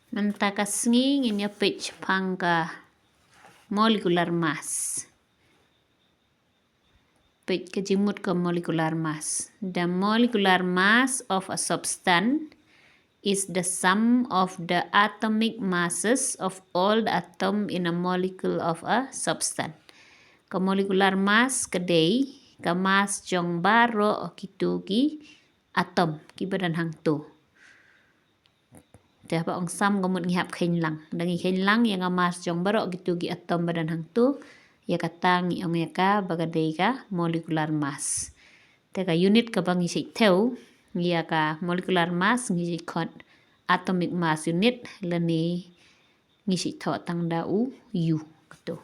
Mentaka sngi nginya pitch pangka molecular mass. Pitch kejimut ke molecular mass. The molecular mass of a substance is the sum of the atomic masses of all the atom in a molecule of a substance. Ke molecular mass kedai ke mass jong baro kitu ki atom ki badan hang tu. Dah pa ong sam gomut ngihap khen lang. Dangi khen lang yang mas jong baro gitu gi atom badan hang tu ya katang ong ya ka bagadei ka molecular mass. Teka unit ka bang isi teu ya ka molecular mass ngisi kot atomic mass unit lani ngisi tho tang da u gitu.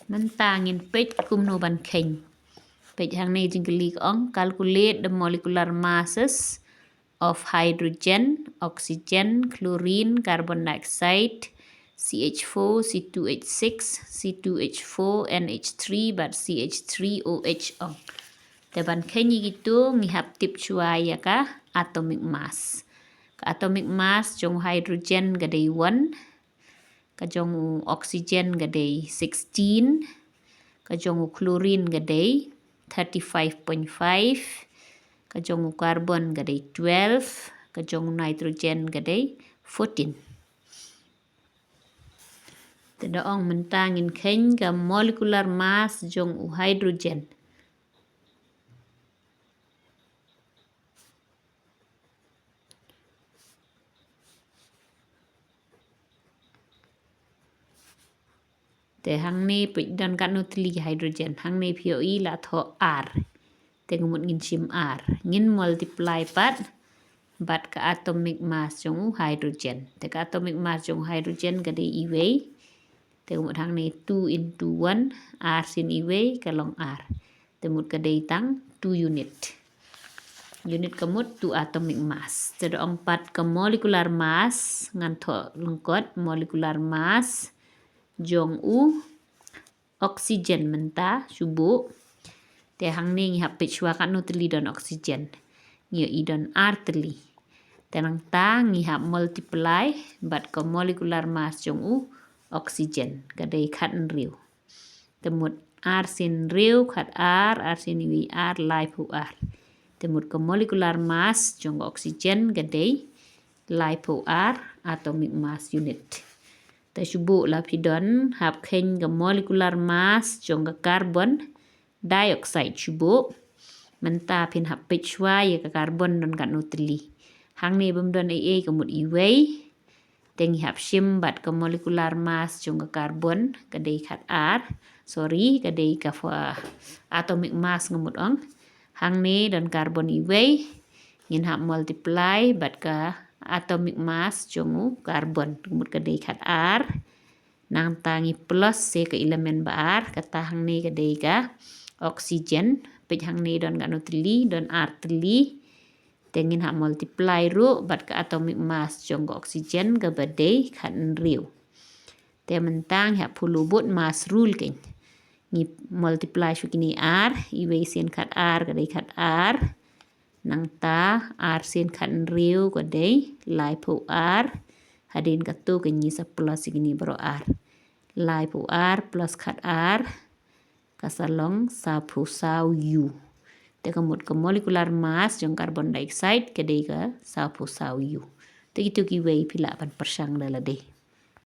Mentangin page kumno ban khen. Page hang nei jingli ong calculate the molecular masses of hydrogen, oxygen, chlorine, carbon dioxide, CH4, C2H6, C2H4, NH3, but CH3OH. Teban kenyi gitu ngihap tip cuai ya ka atomic mass. Ka atomic mass jong hydrogen gadai 1, ka jong oxygen gadai 16, ka jong chlorine gadai 35.5, kajong carbon gadai 12, kajong nitrogen gadai 14. Tadaong mentangin khen ka molecular mass jong hydrogen. Te hang ni dan kan nutli hydrogen, hang ni POI la tho R. Tengumut ngin sim R. Ngin multiply bat ka atomic mass jong hydrogen. Te ka atomic mass jong hydrogen gadai iwei. Tengumut hang ni 2 into 1 R sin iwei kalong R. Temut gadai tang 2 unit. Unit kemut 2 atomic mass. Tedong 4 ke molecular mass ngan tho lengkot molecular mass jong oxygen menta subu. Te hang ni ngihap pitchwa kan nutli don oxygen. Ngiyo idon arteli. Tenang ta ngihap multiply bat ke molecular mass jong oxygen. Kadai kat riu. Temut R sin riu kat R sin iwi R lipo R. Temut ke molecular mass jong oxygen kadai lipo R atomic mass unit. Te subu la pidon hap khen ke molecular mass jong ke carbon dioxide subu menta pin hap pitchwa ya ke carbon don kat nutli. Hang ni bum don AA kemut iwei. Tengi hap sim bat ke molecular mass jong ke carbon kadai kat R. Kadai ka atomic mass ngemut ong. Hang ni don carbon iwei. Ngin hap multiply bat ke atomic mass jong carbon kemut kadai kat R. Nang tangi plus se ke elemen ba R kata hang ni kadai ka oxygen. Pej hang ni don kat nutli don R teli. Tengin hak multiply ru bat ke atomic mass jong ke oxygen ke badai kat riu. Te mentang hak pulubut mass rule ken. Ni multiply shukini R, iwei sen kat R kadai kat R. Nang ta R sen kat riu kadai lipo R. Hadin katu kenyi sa plus sigini bro R. Lipo R plus kat R. Kasalong sapu sau U. Te kemut ke molecular mass jong carbon dioxide kadai ke sapu sau U. Te gitu ki wei pila pan persang dala deh.